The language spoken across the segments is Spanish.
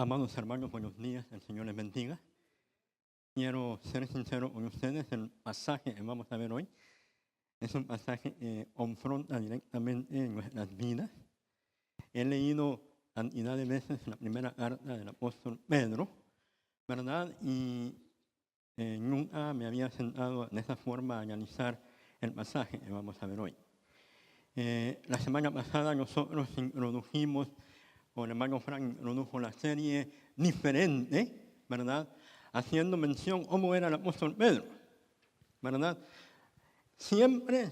Amados hermanos, buenos días, el Señor les bendiga. Quiero ser sincero con ustedes, el pasaje que vamos a ver hoy es un pasaje que confronta directamente en nuestras vidas. He leído cantidad de veces la primera carta del apóstol Pedro, ¿verdad? Y nunca me había sentado de esa forma a analizar el pasaje que vamos a ver hoy. La semana pasada nosotros introdujimos, o el hermano Frank introdujo la serie diferente, ¿verdad? Haciendo mención cómo era el apóstol Pedro, ¿verdad? Siempre,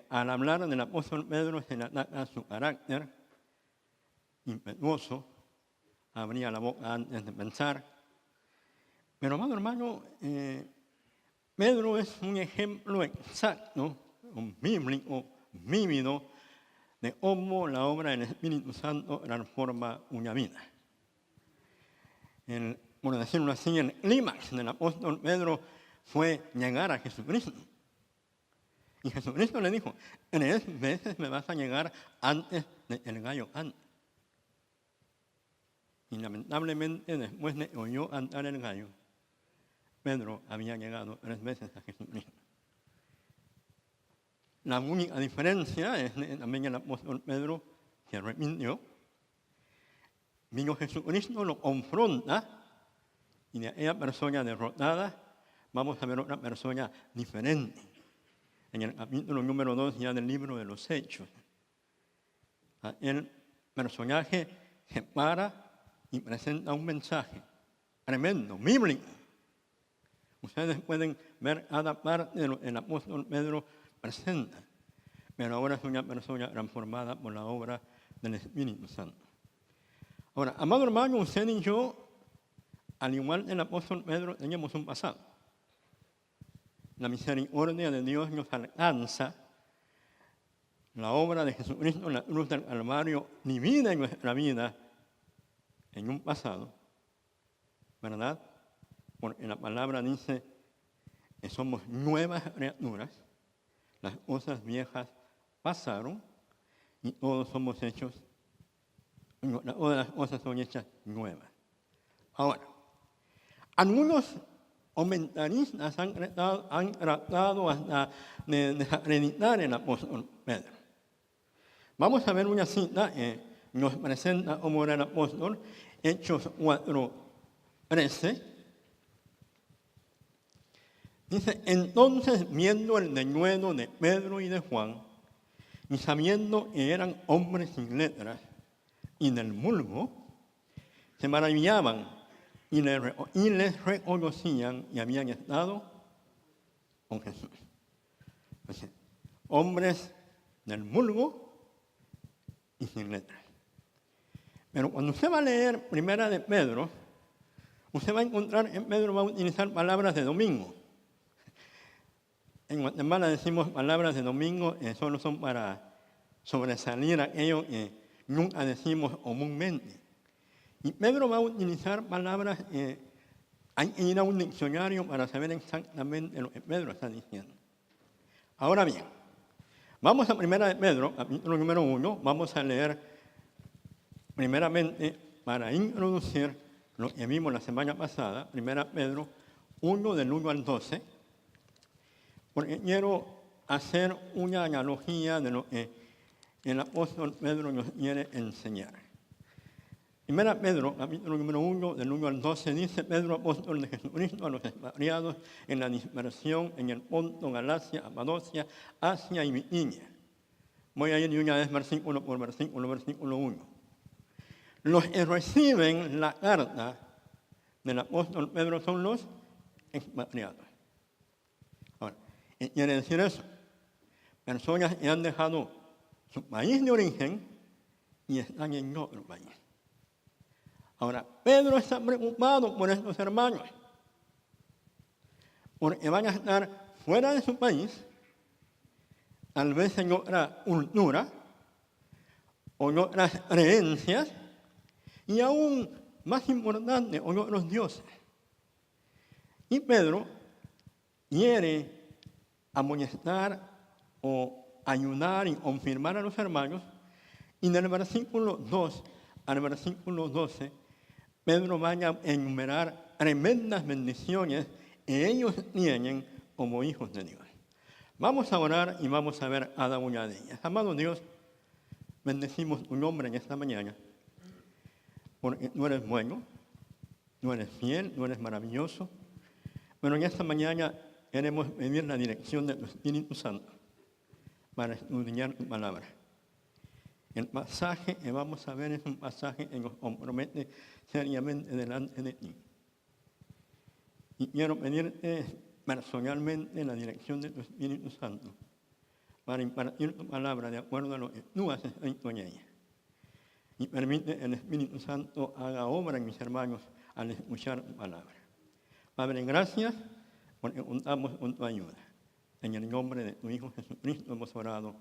al hablar del apóstol Pedro se le ataca su carácter impetuoso, abría la boca antes de pensar. Pero, amado hermano, Pedro es un ejemplo exacto, un bíblico, vívido, de cómo la obra del Espíritu Santo transforma una vida. Por decirlo así, el clímax del apóstol Pedro fue llegar a Jesucristo. Y Jesucristo le dijo, 3 veces me vas a llegar antes del gallo cante. Y lamentablemente, después de oyó cantar el gallo, Pedro había llegado 3 veces a Jesucristo. La única diferencia es que también el apóstol Pedro se arrepintió. Vino Jesucristo, lo confronta, y de aquella persona derrotada vamos a ver otra persona diferente. En el capítulo número 2 ya del libro de los Hechos, el personaje se para y presenta un mensaje tremendo, bíblico. Ustedes pueden ver cada parte de lo que el apóstol Pedro presenta, pero ahora es una persona transformada por la obra del Espíritu Santo. Ahora, amado hermano, usted y yo, al igual que el apóstol Pedro, teníamos un pasado. La misericordia de Dios nos alcanza. La obra de Jesucristo en la cruz del Calvario divide en nuestra vida en un pasado, ¿verdad? Porque la palabra dice que somos nuevas criaturas, las cosas viejas pasaron y todos somos hechos, todas las cosas son hechas nuevas. Ahora, algunos comentaristas han tratado hasta de desacreditar el apóstol Pedro. Vamos a ver una cita que nos presenta cómo era el apóstol, Hechos 4:13. Dice, entonces viendo el denuedo de Pedro y de Juan, y sabiendo que eran hombres sin letras y del vulgo, se maravillaban y les reconocían y habían estado con Jesús. Entonces, hombres del vulgo y sin letras. Pero cuando usted va a leer Primera de Pedro, usted va a encontrar que Pedro va a utilizar palabras de domingo. En Guatemala decimos palabras de domingo que solo son para sobresalir aquello que nunca decimos comúnmente. Y Pedro va a utilizar palabras que hay que ir a un diccionario para saber exactamente lo que Pedro está diciendo. Ahora bien, vamos a Primera de Pedro, capítulo número 1, vamos a leer primeramente para introducir lo que vimos la semana pasada, Primera Pedro 1 del 1 al 12, porque quiero hacer una analogía de lo que el apóstol Pedro nos quiere enseñar. Primera Pedro, capítulo número 1, del 1 al 12, dice, Pedro, apóstol de Jesucristo, a los expatriados en la dispersión en el Ponto, Galacia, Capadocia, Asia y Bitinia. Voy a ir de una vez versículo por versículo 1. Los que reciben la carta del apóstol Pedro son los expatriados. Ahora, ¿qué quiere decir eso? Personas que han dejado su país de origen y están en otro país. Ahora, Pedro está preocupado por estos hermanos, porque van a estar fuera de su país, tal vez en otra cultura o en otras creencias, y aún más importante, con otros dioses. Y Pedro quiere amonestar o ayudar y confirmar a los hermanos, y del versículo 2 al versículo 12, Pedro vaya a enumerar tremendas bendiciones que ellos tienen como hijos de Dios. Vamos a orar y vamos a ver cada una de ellas. Amado Dios, bendecimos tu nombre en esta mañana, porque tú eres bueno, tú eres fiel, tú eres maravilloso, pero en esta mañana queremos pedir la dirección de tu Espíritu Santo para estudiar tu palabra. El pasaje que vamos a ver es un pasaje que nos compromete seriamente delante de ti. Y quiero pedirte personalmente la dirección de tu Espíritu Santo para impartir tu palabra de acuerdo a lo que tú has escrito en ella. Y permite que el Espíritu Santo haga obra en mis hermanos al escuchar tu palabra. Padre, gracias porque contamos con tu ayuda. En el nombre de tu Hijo Jesucristo hemos orado.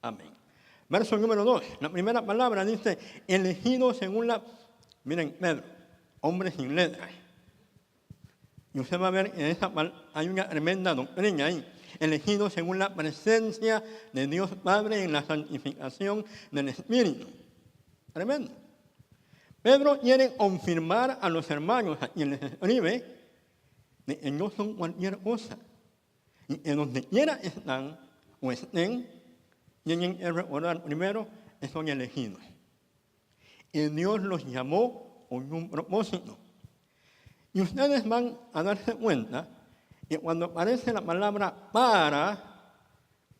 Amén. Verso número 2. La primera palabra dice, elegido según la... Miren, Pedro, hombre sin letras. Y usted va a ver que hay una tremenda doctrina ahí. Elegido según la presencia de Dios Padre en la santificación del Espíritu. Tremendo. Pedro quiere confirmar a los hermanos a quienes escribe de que no son cualquier cosa. Y que donde quiera están o estén, tienen que recordar primero que son elegidos. Y Dios los llamó con un propósito. Y ustedes van a darse cuenta que cuando aparece la palabra para,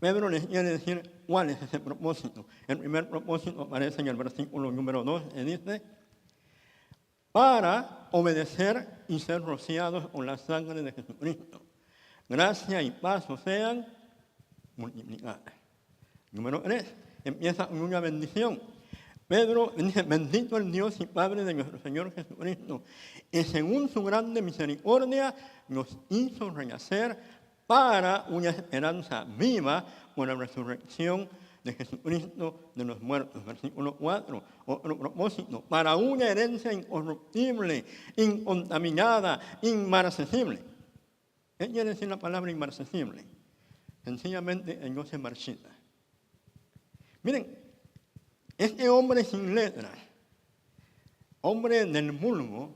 Pedro les quiere decir cuál es ese propósito. El primer propósito aparece en el versículo número 2, que dice, para obedecer y ser rociados con la sangre de Jesucristo. Gracia y paz sean multiplicadas. Número 3, empieza con una bendición. Pedro dice, bendito el Dios y Padre de nuestro Señor Jesucristo, que según su grande misericordia nos hizo renacer para una esperanza viva por la resurrección de Jesucristo de los muertos. Versículo 4, otro propósito, para una herencia incorruptible, incontaminada, inmarcesible. ¿Qué quiere decir la palabra inmarcesible? Sencillamente, no se marchita. Miren, este hombre sin letras, hombre del vulgo,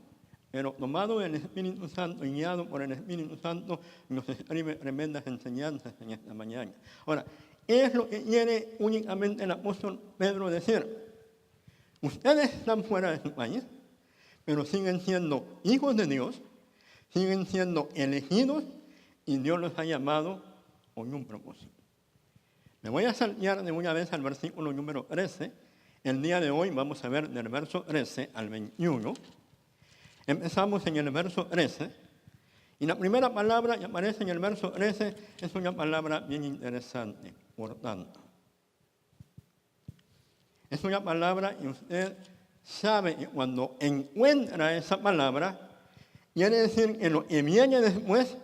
pero tomado del Espíritu Santo, guiado por el Espíritu Santo, nos escribe tremendas enseñanzas en esta mañana. Ahora, ¿qué es lo que quiere únicamente el apóstol Pedro decir? Ustedes están fuera de su país, pero siguen siendo hijos de Dios, siguen siendo elegidos y Dios los ha llamado con un propósito. Me voy a saltear de una vez al versículo número 13. El día de hoy vamos a ver del verso 13 al 21. Empezamos en el verso 13. Y la primera palabra que aparece en el verso 13 es una palabra bien interesante, por tanto. Es una palabra y usted sabe que cuando encuentra esa palabra, quiere decir que lo que viene después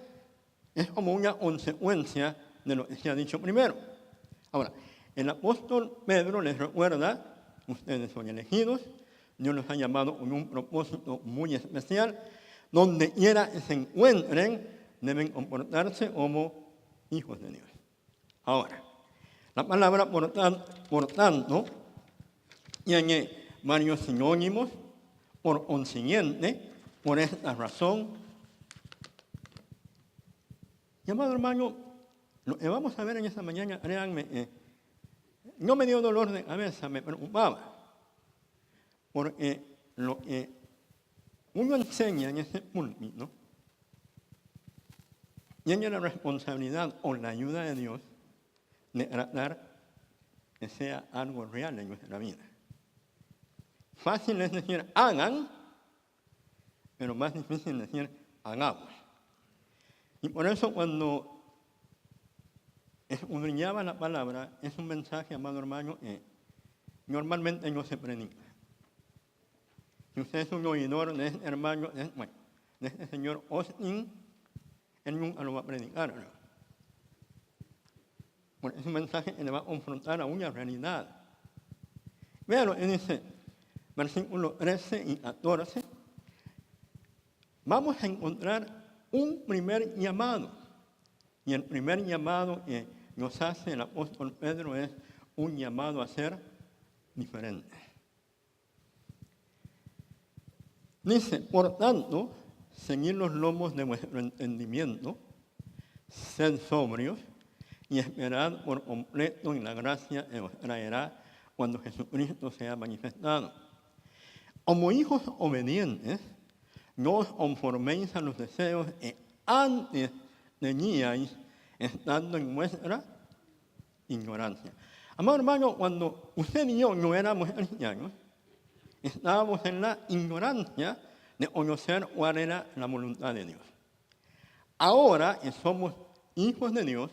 es como una consecuencia de lo que se ha dicho primero. Ahora, el apóstol Pedro les recuerda, ustedes son elegidos, Dios los ha llamado con un propósito muy especial, donde quiera que se encuentren, deben comportarse como hijos de Dios. Ahora, la palabra por tanto tiene varios sinónimos, por consiguiente, por esta razón. Y amado hermano, lo que vamos a ver en esta mañana, créanme, no me dio dolor de cabeza, me preocupaba. Porque lo que uno enseña en ese púlpito tiene la responsabilidad o la ayuda de Dios de tratar que sea algo real en nuestra vida. Fácil es decir, hagan, pero más difícil es decir, hagamos. Y por eso cuando escudriñaba la palabra, es un mensaje, amado hermano, que normalmente no se predica. Si usted es un oidor de este hermano, de este señor Austin, él nunca lo va a predicar, ¿no? Porque es un mensaje que le va a confrontar a una realidad. Vean lo que dice, versículos 13 y 14. Vamos a encontrar un primer llamado. Y el primer llamado que nos hace el apóstol Pedro es un llamado a ser diferente. Dice, por tanto, seguid los lomos de vuestro entendimiento, sed sobrios y esperad por completo en la gracia que os traerá cuando Jesucristo sea manifestado. Como hijos obedientes, no os conforméis a los deseos que antes teníais estando en vuestra ignorancia. Amado hermano, cuando usted y yo no éramos cristianos, estábamos en la ignorancia de conocer cuál era la voluntad de Dios. Ahora que somos hijos de Dios,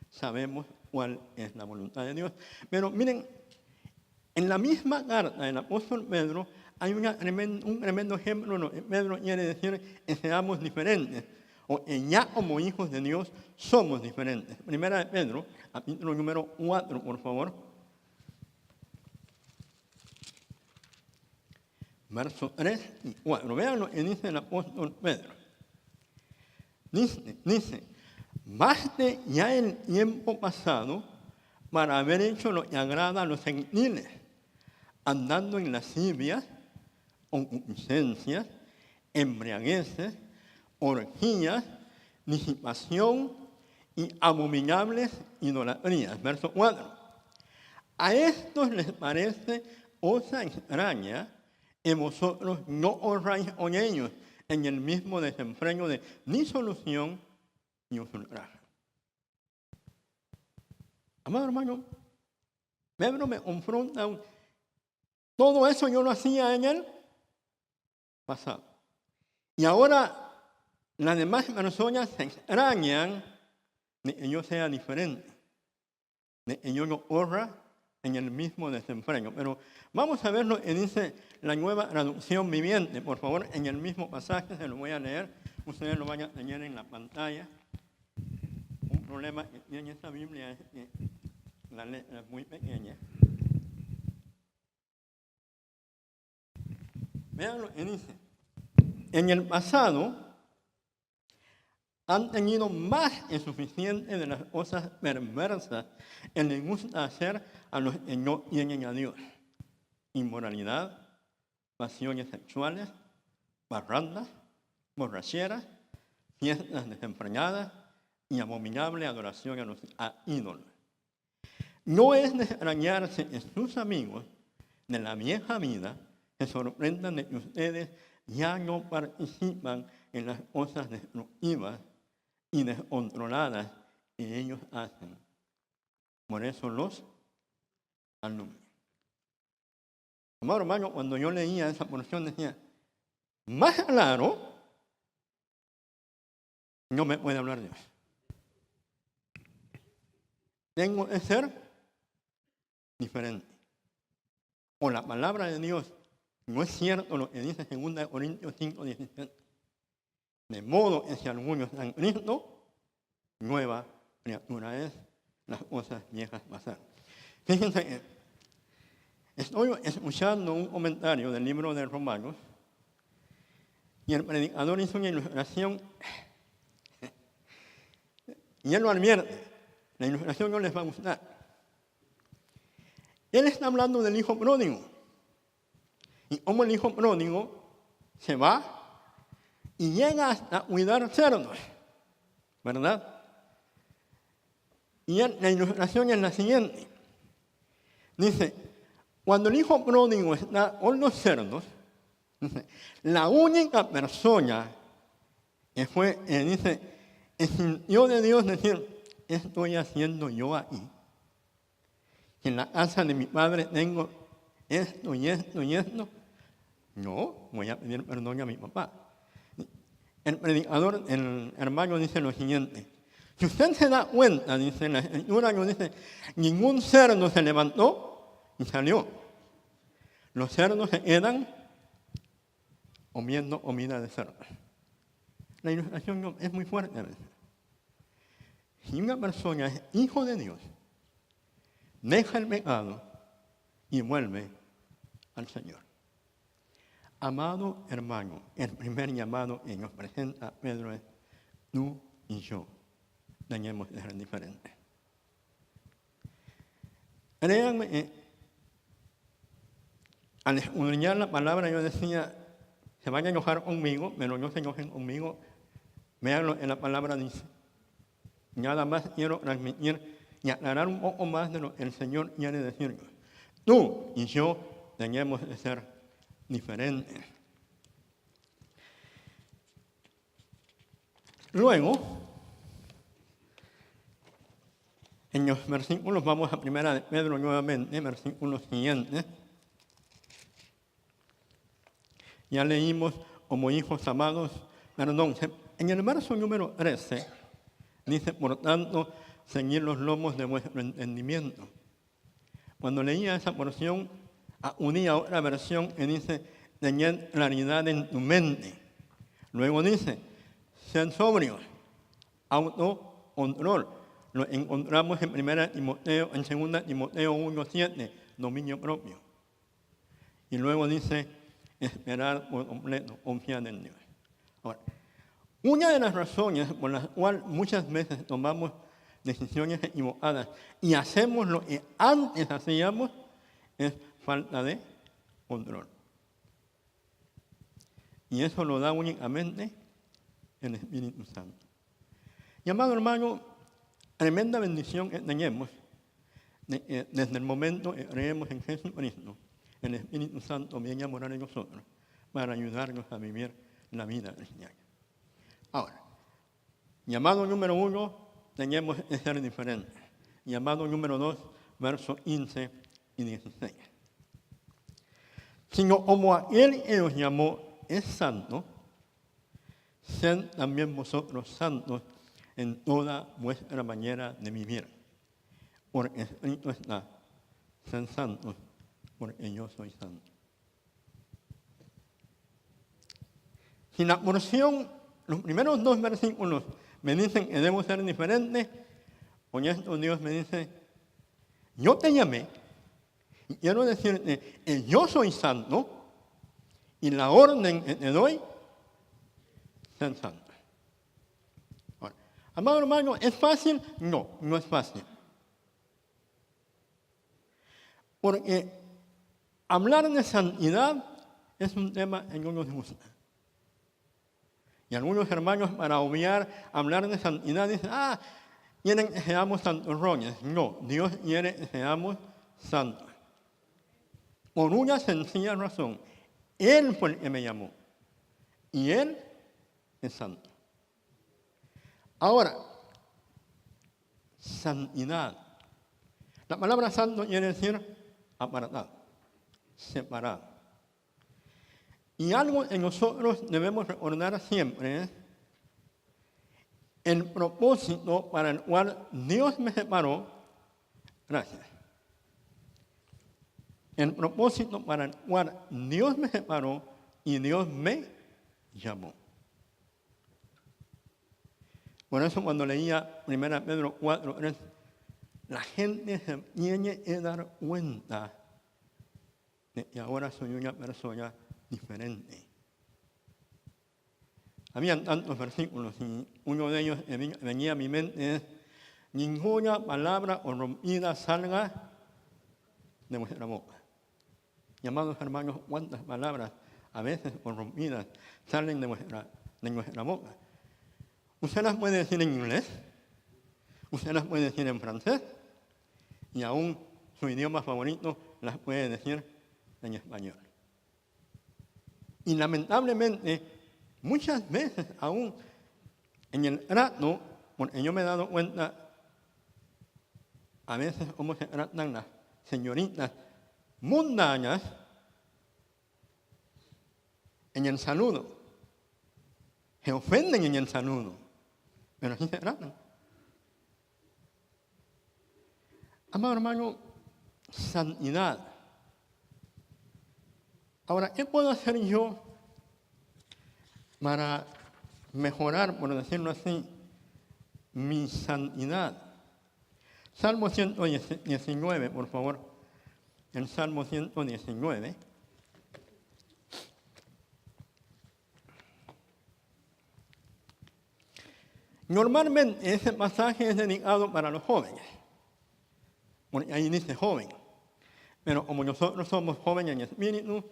sabemos cuál es la voluntad de Dios. Pero miren, en la misma carta del apóstol Pedro hay un tremendo ejemplo. ¿No? Pedro quiere decir que seamos diferentes, o que ya como hijos de Dios somos diferentes. Primera de Pedro, capítulo número 4, por favor. Versos 3 y 4. Vean lo que dice el apóstol Pedro. Dice, baste ya el tiempo pasado para haber hecho lo que agrada a los gentiles, andando en lascivias, concupiscencias, embriagueces, orgías, disipación y abominables idolatrías. Verso 4. A estos les parece cosa extraña que vosotros no honráis con ellos en el mismo desenfreno de disolución y ultraje. Amado hermano, Pedro me confronta. Todo eso yo lo hacía en el pasado. Y ahora las demás personas se extrañan de que yo sea diferente, de que yo no honra en el mismo desenfreno. Pero vamos a ver lo que dice la Nueva Traducción Viviente. Por favor, en el mismo pasaje se lo voy a leer. Ustedes lo van a tener en la pantalla. Un problema que tiene esta Biblia es que la letra es muy pequeña. Vean lo que dice. En el pasado han tenido más que suficiente de las cosas perversas que les gusta hacer a los que no tienen a Dios. Inmoralidad, pasiones sexuales, parrandas, borracheras, fiestas desenfrenadas y abominable adoración a ídolos. No es de extrañarse que sus amigos de la vieja vida se sorprendan de que ustedes ya no participan en las cosas destructivas y descontroladas que ellos hacen. Por eso los alumbran. Amado hermano, cuando yo leía esa porción decía, más claro, no me puede hablar Dios. Tengo que ser diferente. O la palabra de Dios no es cierto lo que dice 2 Corintios 5:17. De modo que si alguno está en Cristo, nueva criatura es, las cosas viejas pasaron. Fíjense que estoy escuchando un comentario del libro de Romanos y el predicador hizo una ilustración y él lo advierte. La ilustración no les va a gustar. Él está hablando del hijo pródigo y cómo el hijo pródigo se va y llega hasta cuidar cerdos, ¿verdad? Y la ilustración es la siguiente. Dice, cuando el hijo pródigo está con los cerdos, dice, la única persona que fue, dice, que sintió de Dios decir, ¿qué estoy haciendo yo aquí? Que en la casa de mi padre tengo esto y esto y esto. No, voy a pedir perdón a mi papá. El predicador, el hermano, dice lo siguiente. Si usted se da cuenta, dice la escritura, dice, ningún cerdo se levantó y salió. Los cerdos se quedan comiendo comida de cerdo. La ilustración es muy fuerte a veces. Si una persona es hijo de Dios, deja el pecado y vuelve al Señor. Amado hermano, el primer llamado que nos presenta Pedro es, tú y yo tenemos que ser diferentes. Créanme, al escudriñar la palabra yo decía, se van a enojar conmigo, pero no se enojen conmigo. Véanlo en la palabra dice. Nada más quiero transmitir y aclarar un poco más de lo que el Señor quiere decirnos. Tú y yo tenemos que ser diferentes. Luego, en los versículos, vamos a 1 de Pedro nuevamente, versículos siguientes. Ya leímos como hijos amados, perdón, en el verso número 13, dice, por tanto, ceñid los lomos de vuestro entendimiento. Cuando leía esa porción, unía otra versión que dice, tened claridad en tu mente. Luego dice, sed sobrios, autocontrol. Lo encontramos en 2 Timoteo 1:7, dominio propio. Y luego dice, esperar por completo, confiar en Dios. Ahora, una de las razones por las cuales muchas veces tomamos decisiones equivocadas y hacemos lo que antes hacíamos es falta de control. Y eso lo da únicamente el Espíritu Santo. Y amado hermano, tremenda bendición que tenemos desde el momento que creemos en Jesucristo. El Espíritu Santo viene a morar en nosotros para ayudarnos a vivir la vida cristiana. Ahora, llamado número 1, tenemos que ser diferentes. Llamado número 2, versos 15 y 16. Sino como aquel que os llamó es santo, sed también vosotros santos en toda vuestra manera de vivir. Porque escrito está, sed santos, porque yo soy santo. Si la porción, los primeros 2 versículos me dicen que debo ser diferente, con esto Dios me dice, yo te llamé, y quiero decirte que yo soy santo, y la orden que te doy, ser santo. Ahora, amado hermano, ¿es fácil? No, no es fácil. Porque hablar de santidad es un tema que no nos gusta. Y algunos hermanos, para obviar hablar de santidad, dicen, quieren que seamos santurrones. No, Dios quiere que seamos santos. Por una sencilla razón. Él fue el que me llamó. Y Él es santo. Ahora, santidad. La palabra santo quiere decir apartado, separado. Y algo que nosotros debemos recordar siempre es el propósito para el cual Dios me separó. Gracias. El propósito para el cual Dios me separó y Dios me llamó. Por eso cuando leía 1 Pedro 4:3, la gente se tiene que dar cuenta de que ahora soy una persona diferente. Habían tantos versículos y uno de ellos venía a mi mente es, ninguna palabra corrompida salga de vuestra boca. Y amados hermanos, ¿cuántas palabras a veces corrompidas salen de nuestra boca? Usted las puede decir en inglés, usted las puede decir en francés, y aún su idioma favorito las puede decir en español. Y lamentablemente, muchas veces aún en el trato, porque yo me he dado cuenta a veces cómo se tratan las señoritas mundanas en el saludo. Se ofenden en el saludo, pero así se tratan. Amado hermano, santidad. Ahora, ¿qué puedo hacer yo para mejorar, por decirlo así, mi santidad? Salmo 119, por favor. El Salmo 119. Normalmente ese pasaje es dedicado para los jóvenes. Porque ahí dice joven. Pero como nosotros somos jóvenes en espíritu,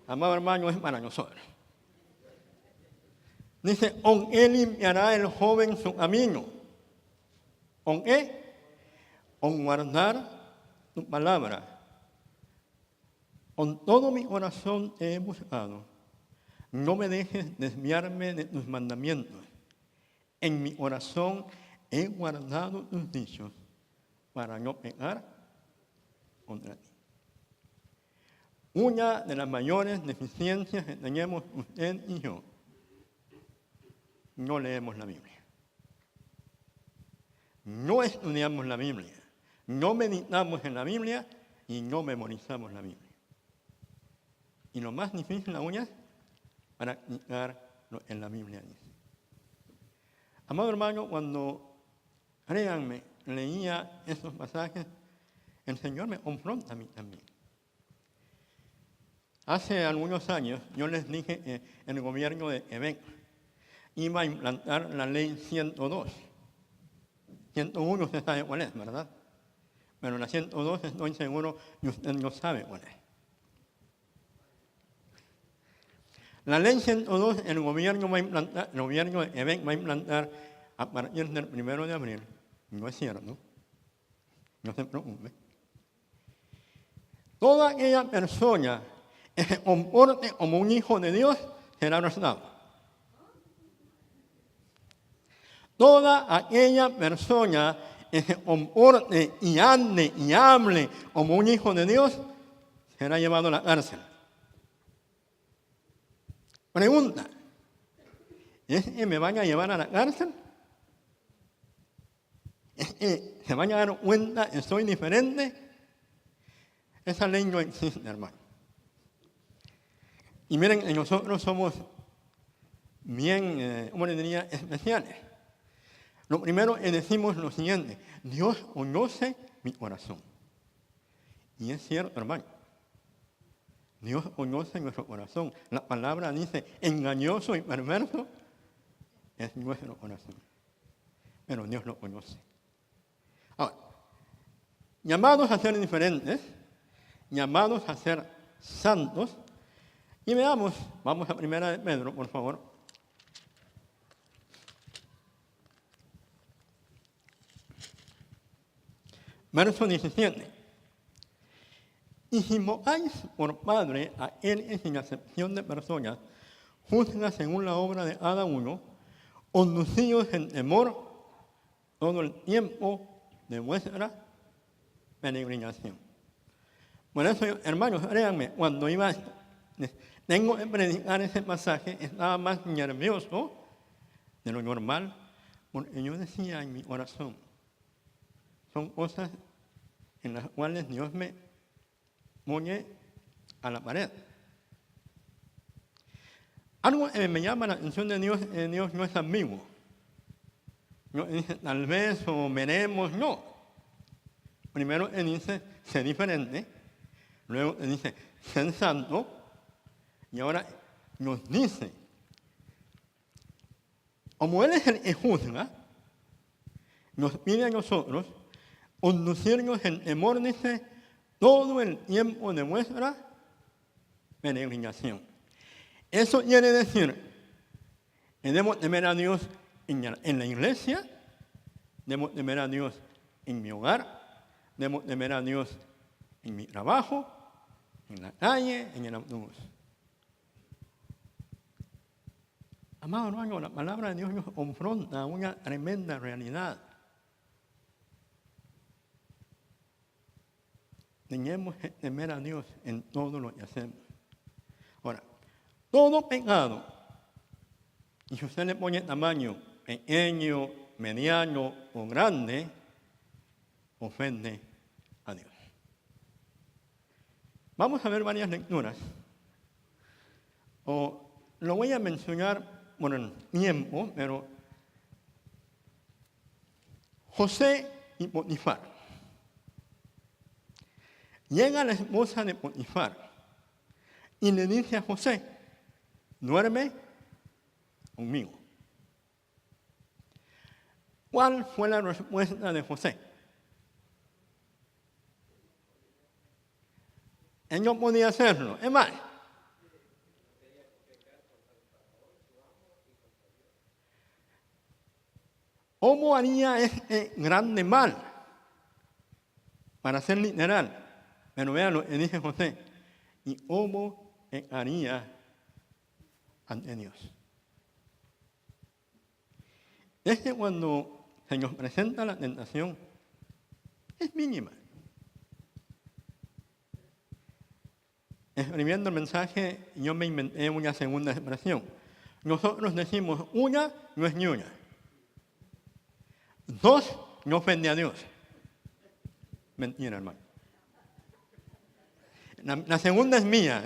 amado hermano, es para nosotros. Dice, con él limpiará el joven su camino. ¿Con qué? Con guardar tu palabra. Con todo mi corazón te he buscado. No me dejes desviarme de tus mandamientos. En mi corazón he guardado tus dichos para no pecar contra ti. Una de las mayores deficiencias que tenemos usted y yo, no leemos la Biblia. No estudiamos la Biblia. No meditamos en la Biblia y no memorizamos la Biblia. Y lo más difícil aún es practicar lo que la Biblia dice. Amado hermano, cuando, créanme, leía esos pasajes, el Señor me confronta a mí también. Hace algunos años yo les dije que el gobierno de Quebec iba a implantar la ley 102. 101 usted sabe cuál es, ¿verdad? Pero la 102 estoy seguro que usted no sabe cuál es. La ley 102 el gobierno de Quebec va a implantar a partir del 1 de abril. No es cierto. No se preocupe. Toda aquella persona que se comporte como un hijo de Dios será arrestado. Toda aquella persona que se comporte y ande y hable como un hijo de Dios será llevado a la cárcel. Pregunta, ¿es que me van a llevar a la cárcel? ¿Es que se van a dar cuenta que soy diferente? Esa ley no existe, hermano. Y miren, nosotros somos bien, ¿cómo le diría?, especiales. Lo primero es decimos lo siguiente: Dios conoce mi corazón. Y es cierto, hermano. Dios conoce nuestro corazón. La palabra dice, engañoso y perverso es nuestro corazón. Pero Dios lo conoce. Ahora, llamados a ser diferentes, llamados a ser santos, y veamos, vamos a 1 de Pedro, por favor. Verso 17. Y si invocáis por Padre a Él que sin acepción de personas juzga según la obra de cada uno, conducidos en temor todo el tiempo de vuestra peregrinación. Por eso, hermanos, créanme, cuando tengo que predicar ese pasaje, estaba más nervioso de lo normal, porque yo decía en mi corazón, son cosas en las cuales Dios me pone a la pared. Algo que me llama la atención de Dios no es ambiguo. No dice tal vez o veremos, no. Primero él dice ser diferente, luego él dice ser santo, y ahora nos dice, como Él es el que juzga, nos pide a nosotros conducirnos en temor, dice, todo el tiempo de vuestra peregrinación. Eso quiere decir que debemos temer a Dios en la iglesia, debemos temer a Dios en mi hogar, debemos temer a Dios en mi trabajo, en la calle, en el autobús. Amado hermano, la palabra de Dios nos confronta a una tremenda realidad. Tenemos que temer a Dios en todo lo que hacemos. Ahora, todo pecado, y si usted le pone tamaño pequeño, mediano o grande, ofende a Dios. Vamos a ver varias lecturas. Lo voy a mencionar por el tiempo, pero José y Potifar. Llega la esposa de Potifar y le dice a José, duerme conmigo. ¿Cuál fue la respuesta de José? Él no podía hacerlo. Es más, ¿Cómo haría este grande mal? Para ser literal. Pero vean lo que dice José. ¿Y cómo haría ante Dios? Es que cuando se nos presenta la tentación, es mínima. Escribiendo el mensaje, yo me inventé una segunda expresión. Nosotros decimos, una no es ni una. Dos, no ofende a Dios. Mentira, hermano. La segunda es mía.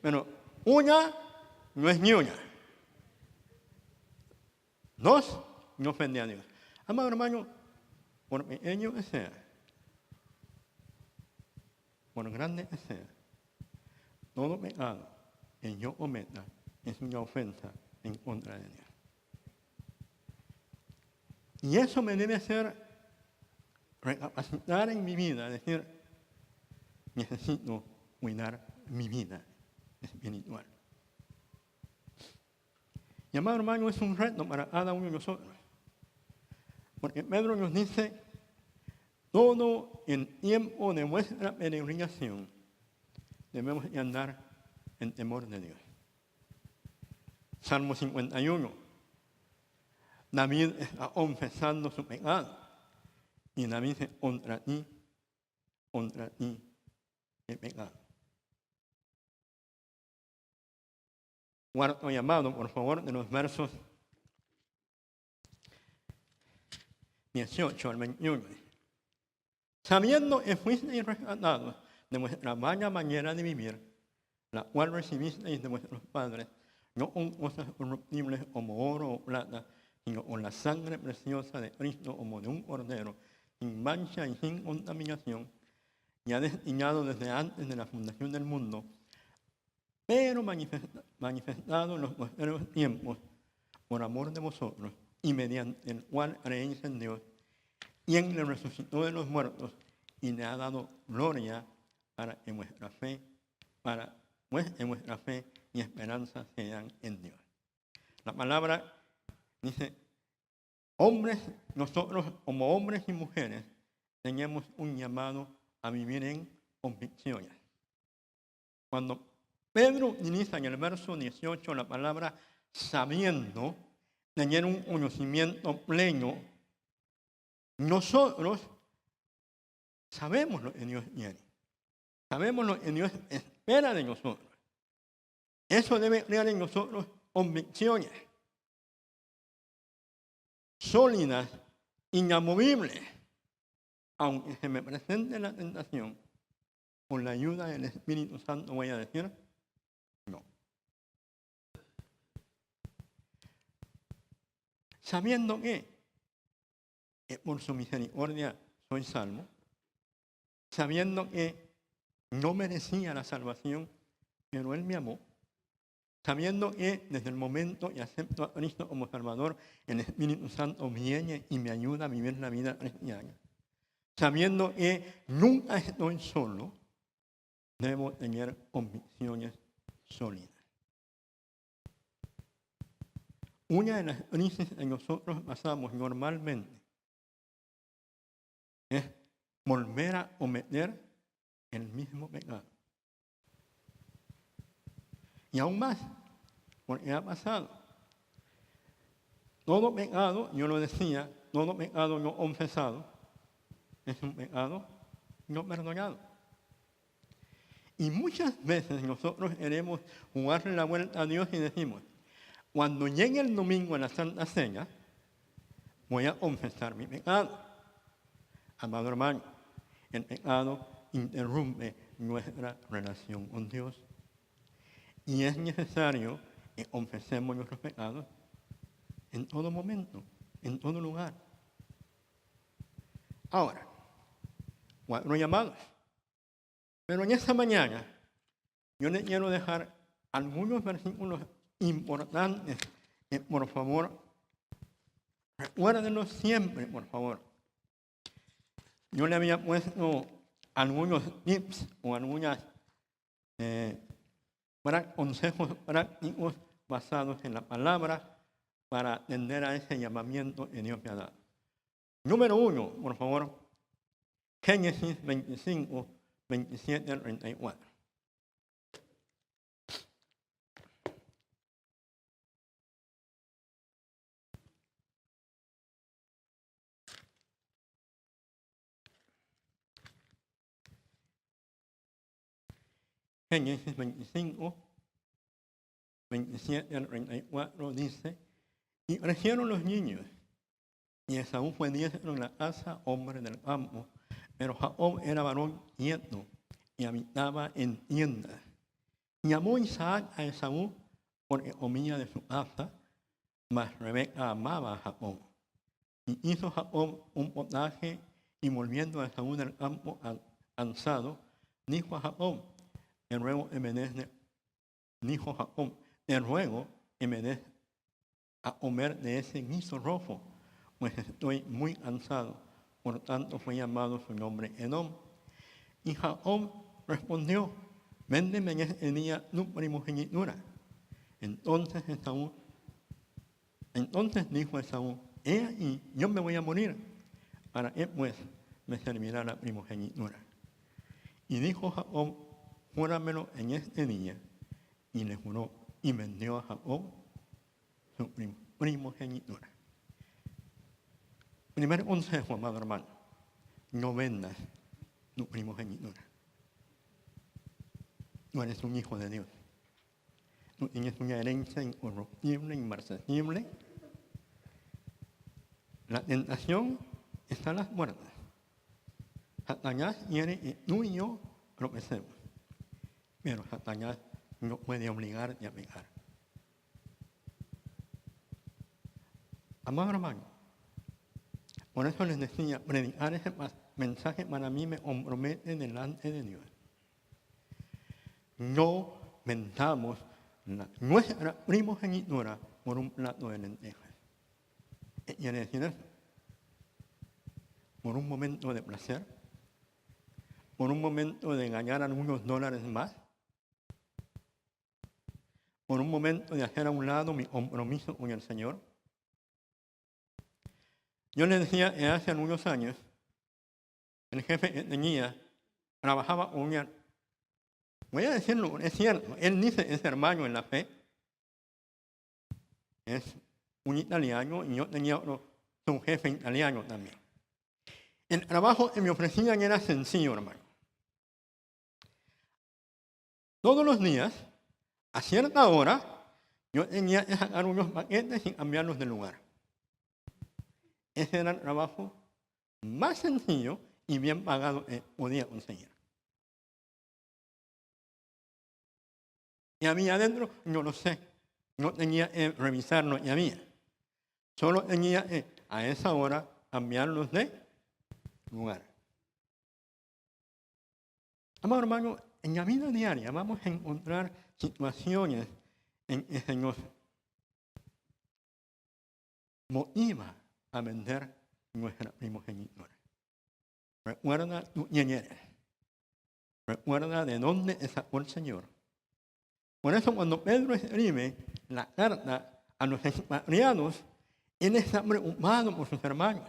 Pero una no es ni una. Dos, no ofende a Dios. Amado hermano, por pequeño que sea, por grande que sea, todo pecado que yo cometa es una ofensa en contra de Dios. Y eso me debe hacer recapacitar en mi vida, decir, necesito cuidar mi vida espiritual. Y amado hermano, es un reto para cada uno de nosotros. Porque Pedro nos dice, todo el tiempo de nuestra peregrinación debemos andar en temor de Dios. Salmo 51. David está confesando su pecado. Y David dice, contra ti he pecado. Cuarto llamado, por favor, de los versos 18 al 21. Sabiendo que fuisteis rescatados de vuestra vana manera de vivir, la cual recibisteis de vuestros padres, no con cosas corruptibles como oro o plata, sino con la sangre preciosa de Cristo como de un cordero, sin mancha y sin contaminación, ya destinado desde antes de la fundación del mundo, pero manifestado en los posteriores tiempos por amor de vosotros, y mediante el cual creéis en Dios, quien le resucitó de los muertos y le ha dado gloria para que vuestra fe y esperanza sean en Dios. La palabra dice, hombres, nosotros como hombres y mujeres tenemos un llamado a vivir en convicciones. Cuando Pedro utiliza en el verso 18 la palabra sabiendo, tener un conocimiento pleno, nosotros sabemos lo que Dios quiere. Sabemos lo que Dios espera de nosotros. Eso debe crear en nosotros convicciones sólidas, inamovibles, aunque se me presente la tentación, con la ayuda del Espíritu Santo voy a decir no. Sabiendo que por su misericordia soy salvo, sabiendo que no merecía la salvación, pero Él me amó, sabiendo que desde el momento que acepto a Cristo como Salvador, el Espíritu Santo viene y me ayuda a vivir la vida cristiana, sabiendo que nunca estoy solo, debo tener convicciones sólidas. Una de las crisis que nosotros pasamos normalmente es volver a cometer el mismo pecado. Y aún más, porque ha pasado. Todo pecado, yo lo decía, todo pecado no confesado es un pecado no perdonado. Y muchas veces nosotros queremos jugarle la vuelta a Dios y decimos, cuando llegue el domingo a la Santa Cena, voy a confesar mi pecado. Amado hermano, el pecado interrumpe nuestra relación con Dios. Y es necesario que confesemos nuestros pecados en todo momento, en todo lugar. Ahora, 4 llamados. Pero en esta mañana yo les quiero dejar algunos versículos importantes que, por favor, recuérdenlos siempre, por favor. Yo le había puesto algunos tips o algunos consejos prácticos basados en la palabra para atender a ese llamamiento que Dios me ha dado. Número 1, por favor, Génesis 25, 27 al 34. Génesis 25, 27 al 34 dice, y crecieron los niños, y Esaú fue diestro en la casa, hombre del campo, pero Jacob era varón quieto y habitaba en tiendas. Y amó Isaac a Esaú porque comía de su casa, mas Rebeca amaba a Jacob. Y hizo Jacob un potaje, y volviendo a Esaú del campo cansado, dijo a Jacob, te ruego que me des dijo Jacob, te ruego que me des a comer de ese guiso rojo, pues estoy muy cansado. Por tanto fue llamado su nombre Edom. Y Jacob respondió, véndeme en ese día tu primogenitura. Entonces dijo Esaú, he ahí, yo me voy a morir, ¿para qué pues me servirá la primogenitura? Y dijo Jacob, júramelo en este día. Y le juró, y vendió a Jacob su primogenitura. Primer consejo, amado hermano, no vendas tu primogenitura. Tú eres un hijo de Dios. Tú tienes una herencia incorruptible, inmarcesible. La tentación está a las puertas. Satanás quiere que tú y yo tropecemos. Pero Satanás no puede obligarte a pecar. Amado hermano, por eso les decía, predicar ese mensaje para mí me compromete delante de Dios. No vendamos nuestra primogenitura por un plato de lentejas. ¿Qué quiere decir eso? Por un momento de placer, por un momento de ganar algunos dólares más, por un momento de hacer a un lado mi compromiso con el Señor. Yo les decía que hace algunos años, el jefe que tenía trabajaba con una, voy a decirlo, es cierto, él dice es hermano en la fe, es un italiano y yo tenía un jefe italiano también. El trabajo que me ofrecían era sencillo, hermano. Todos los días, a cierta hora, yo tenía que sacar unos paquetes y cambiarlos de lugar. Ese era el trabajo más sencillo y bien pagado que podía conseguir. Y había adentro, no lo sé, no tenía que revisarlo y había. Solo tenía que a esa hora cambiarlos de lugar. Amado hermano, en la vida diaria vamos a encontrar situaciones en que se nos motiva a vender nuestra primogenitura. Recuerda tú quién eres. Recuerda de dónde te sacó el Señor. Por eso cuando Pedro escribe la carta a los expatriados, él está preocupado por sus hermanos.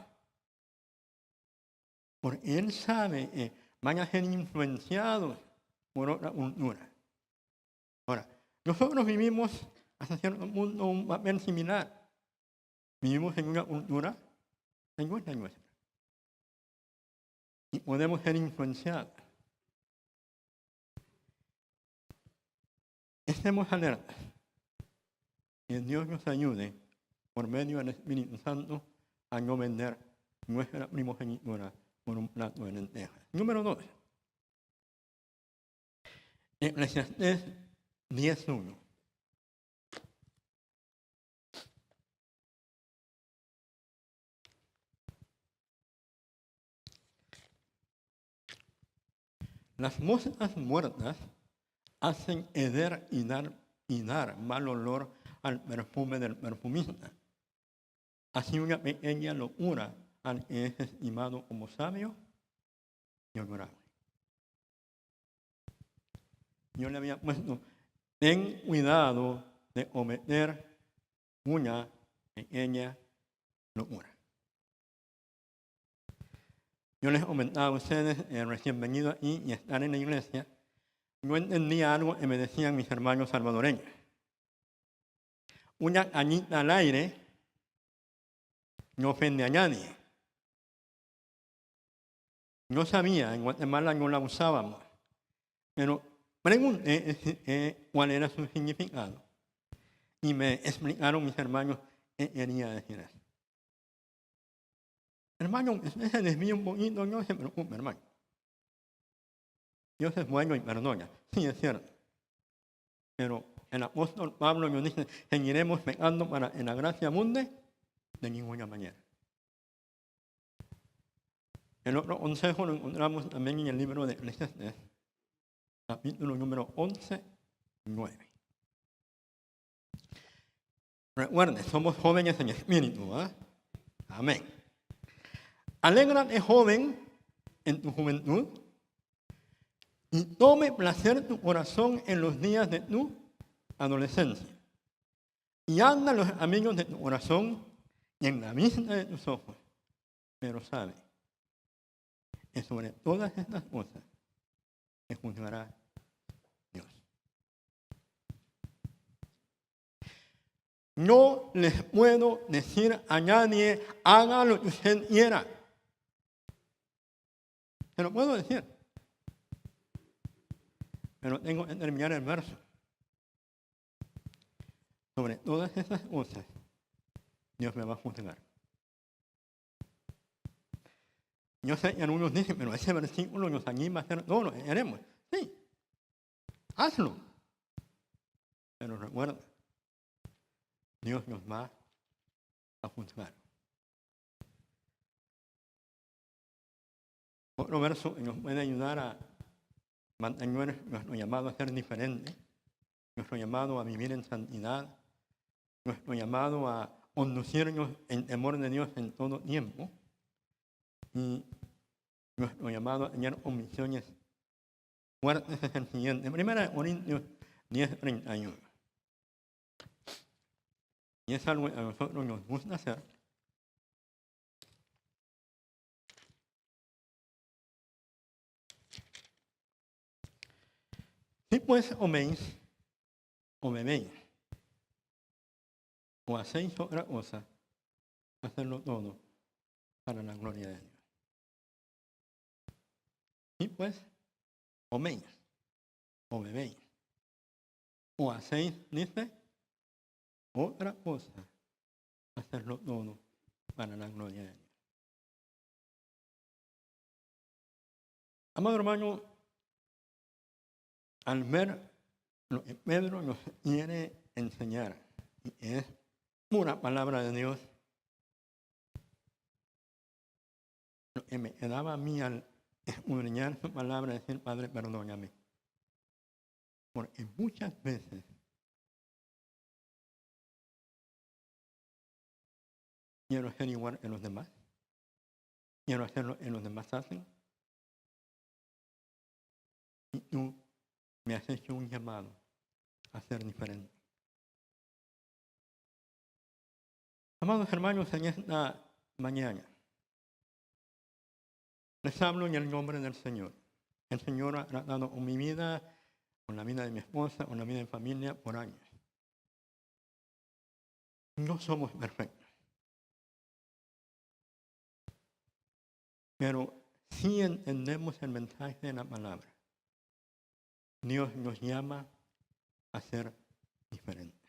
Porque él sabe que van a ser influenciados por otra cultura. Ahora, nosotros vivimos hasta cierto punto un papel similar. Vivimos en una cultura que no es la nuestra. Y podemos ser influenciados. Estemos alertas. Que Dios nos ayude por medio del Espíritu Santo a no vender nuestra primogenitura por un plato de lentejas. Número 2. Eclesiastés 10:1. Las moscas muertas hacen heder y dar mal olor al perfume del perfumista. Así una pequeña locura al que es estimado como sabio y honorable. Yo le había puesto, ten cuidado de cometer una en ella locura. Yo les comentaba a ustedes, recién venido aquí y estar en la iglesia, yo entendía algo que me decían mis hermanos salvadoreños. Una cañita al aire no ofende a nadie. Yo sabía, en Guatemala no la usábamos, pero pregunté cuál era su significado. Y me explicaron mis hermanos qué quería decir eso. Hermano, usted se desvía un poquito, no se preocupe, hermano. Dios es bueno y perdona. Sí, es cierto. Pero el apóstol Pablo nos dice, seguiremos pecando para que la gracia abunde de ninguna manera. El otro consejo lo encontramos también en el libro de Eclesiastés, capítulo número 11, 9. Recuerden, somos jóvenes en espíritu, ¿eh? Amén. Alégrate, joven, en tu juventud, y tome placer tu corazón en los días de tu adolescencia. Y anda los amigos de tu corazón y en la vista de tus ojos. Pero sabe que sobre todas estas cosas te juzgará Dios. No les puedo decir a nadie, haga lo que usted quiera. Se lo puedo decir. Pero tengo que terminar el verso. Sobre todas estas cosas, Dios me va a juzgar. Yo sé que algunos dicen, pero ese versículo nos anima a hacer, no, lo haremos. Sí, hazlo. Pero recuerda, Dios nos va a juzgar. Otro verso que nos puede ayudar a mantener nuestro llamado a ser diferente, nuestro llamado a vivir en santidad, nuestro llamado a conducirnos en temor de Dios en todo tiempo y nuestro llamado a tener convicciones fuertes es el siguiente. 1 Corintios 10:31. Y es algo que a nosotros nos gusta hacer. Si pues coméis o bebéis o hacéis otra cosa, hacerlo todo para la gloria de Dios. Si pues coméis o bebéis o hacéis, dice, otra cosa, hacerlo todo para la gloria de Dios. Amado hermano, al ver lo que Pedro nos quiere enseñar, y es pura palabra de Dios, lo que me quedaba a mí al escudriñar su palabra es decir, Padre, perdóname. Porque muchas veces quiero ser igual que los demás, quiero hacer lo que los demás hacen, y tú me has hecho un llamado a ser diferente. Amados hermanos, en esta mañana les hablo en el nombre del Señor. El Señor ha tratado con mi vida, con la vida de mi esposa, con la vida de mi familia por años. No somos perfectos, pero sí entendemos el mensaje de la palabra. Dios nos llama a ser diferentes.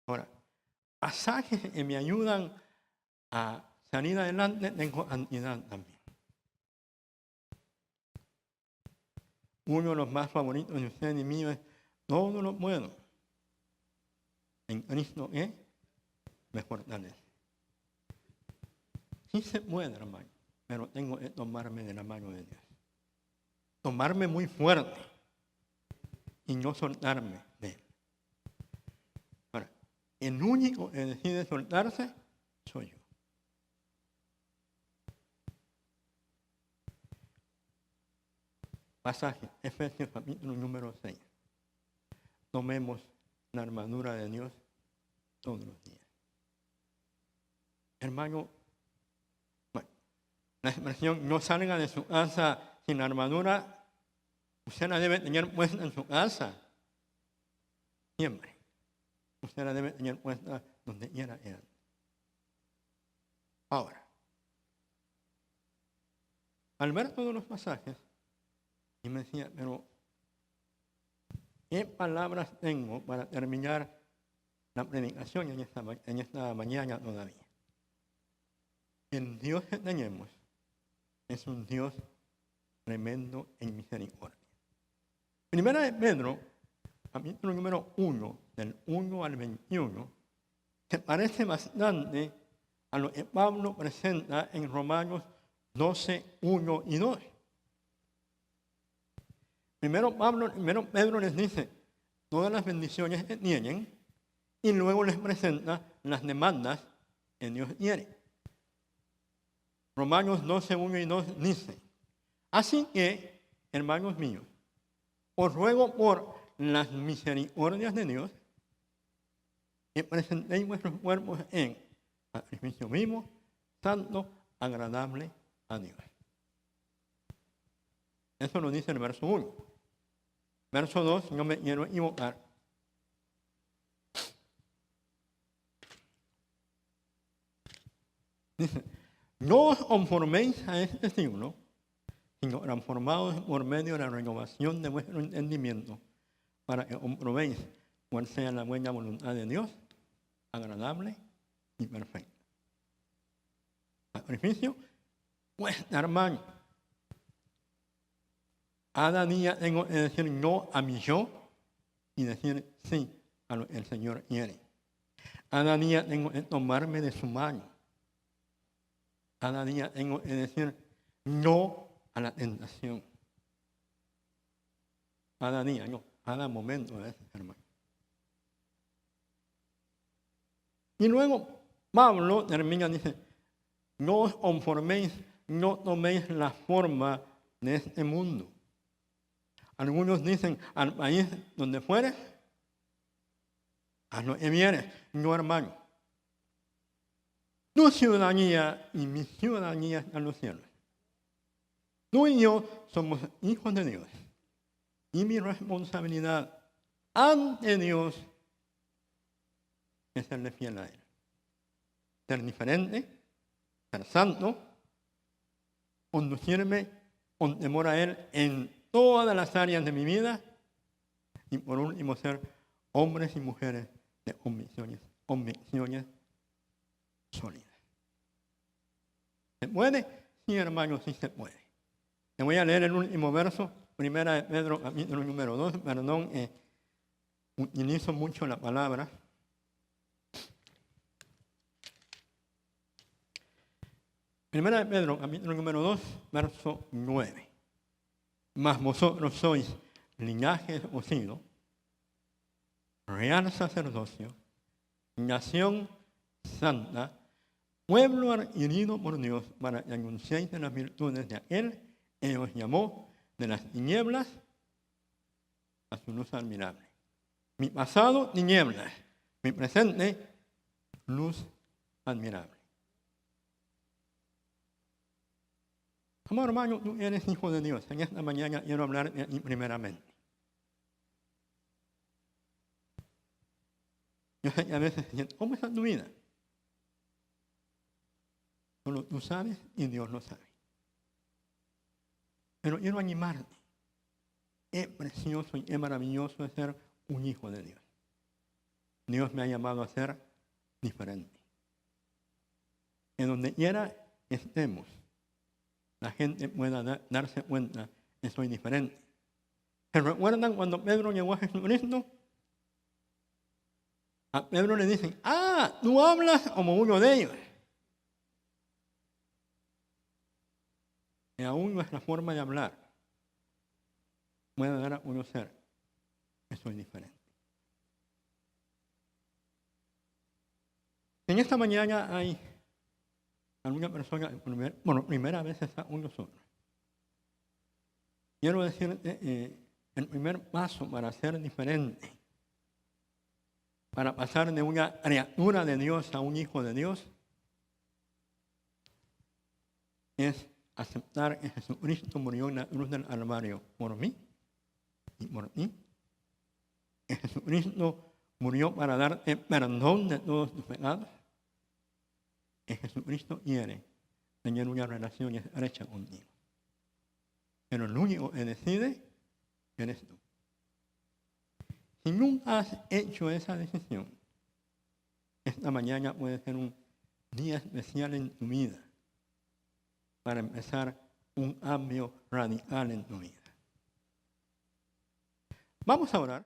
Ahora, pasajes que me ayudan a salir adelante, tengo cantidad también. Uno de los más favoritos de usted y mío es, todo lo puedo en Cristo que me fortalece. Sí se puede, hermano, pero tengo que tomarme de la mano de Dios. Tomarme muy fuerte y no soltarme de Él. Ahora, el único que decide soltarse soy yo. Pasaje, Efesios capítulo número 6. Tomemos la armadura de Dios todos los días. Hermano, bueno, la expresión no salga de su casa sin armadura, usted la debe tener puesta en su casa. Siempre. Usted la debe tener puesta donde quiera ir. Ahora, al ver todos los pasajes, y me decía, pero ¿qué palabras tengo para terminar la predicación en esta mañana todavía? El Dios que tenemos es un Dios tremendo en misericordia. Primera de Pedro, capítulo número 1, del 1 al 21, se parece bastante a lo que Pablo presenta en Romanos 12, 1 y 2. Primero Pedro les dice todas las bendiciones que tienen y luego les presenta las demandas que Dios quiere. Romanos 12, 1 y 2 dice, así que, hermanos míos, os ruego por las misericordias de Dios que presentéis vuestros cuerpos en sacrificio vivo, santo, agradable a Dios. Eso lo dice el verso 1. Verso 2, no me quiero equivocar. Dice, no os conforméis a este siglo, sino transformados por medio de la renovación de vuestro entendimiento, para que comprobéis cuál sea la buena voluntad de Dios, agradable y perfecta. Sacrificio, pues, hermano, cada día tengo que decir no a mi yo y decir sí a lo que el Señor quiere. Cada día tengo que tomarme de su mano. Cada día tengo que decir no a la tentación. Cada día, no, cada momento, hermano. Y luego Pablo termina, dice, no os conforméis, no toméis la forma de este mundo. Algunos dicen, al país donde fueres, a lo que vienes, no, hermano. Tu ciudadanía y mi ciudadanía están en los cielos. Tú y yo somos hijos de Dios. Y mi responsabilidad ante Dios es serle fiel a Él. Ser diferente, ser santo, conducirme con temor a Él en todas las áreas de mi vida y por último ser hombres y mujeres de convicciones sólidas. ¿Se puede? Sí, hermanos, sí se puede. Le voy a leer el último verso, primera de Pedro, capítulo número 2, perdón, utilizo mucho la palabra. Primera de Pedro, capítulo número 2, verso 9. Mas vosotros sois linaje escogido, real sacerdocio, nación santa, pueblo adquirido por Dios, para que anunciéis las virtudes de aquel que os llamó de las tinieblas a su luz admirable. Mi pasado, tinieblas. Mi presente, luz admirable. Amado hermano, tú eres hijo de Dios. En esta mañana quiero hablar de ti primeramente. Yo sé que a veces dicen, ¿cómo está tu vida? Solo tú sabes y Dios lo sabe. Pero quiero animarte. Qué precioso y qué maravilloso es ser un hijo de Dios. Dios me ha llamado a ser diferente. En donde quiera estemos, la gente pueda darse cuenta que soy diferente. ¿Se recuerdan cuando Pedro llegó a Jesucristo? A Pedro le dicen, tú hablas como uno de ellos. Y aún nuestra forma de hablar puede dar a conocer que soy diferente. En esta mañana hay alguna persona que primera vez está con nosotros. Quiero decirte, el primer paso para ser diferente para pasar de una criatura de Dios a un hijo de Dios es aceptar que Jesucristo murió en la cruz del Calvario por mí y por ti. Que Jesucristo murió para darte perdón de todos tus pecados. Que Jesucristo quiere tener una relación estrecha contigo. Pero el único que decide eres tú. Si nunca has hecho esa decisión, esta mañana puede ser un día especial en tu vida para empezar un cambio radical en tu vida. Vamos a orar.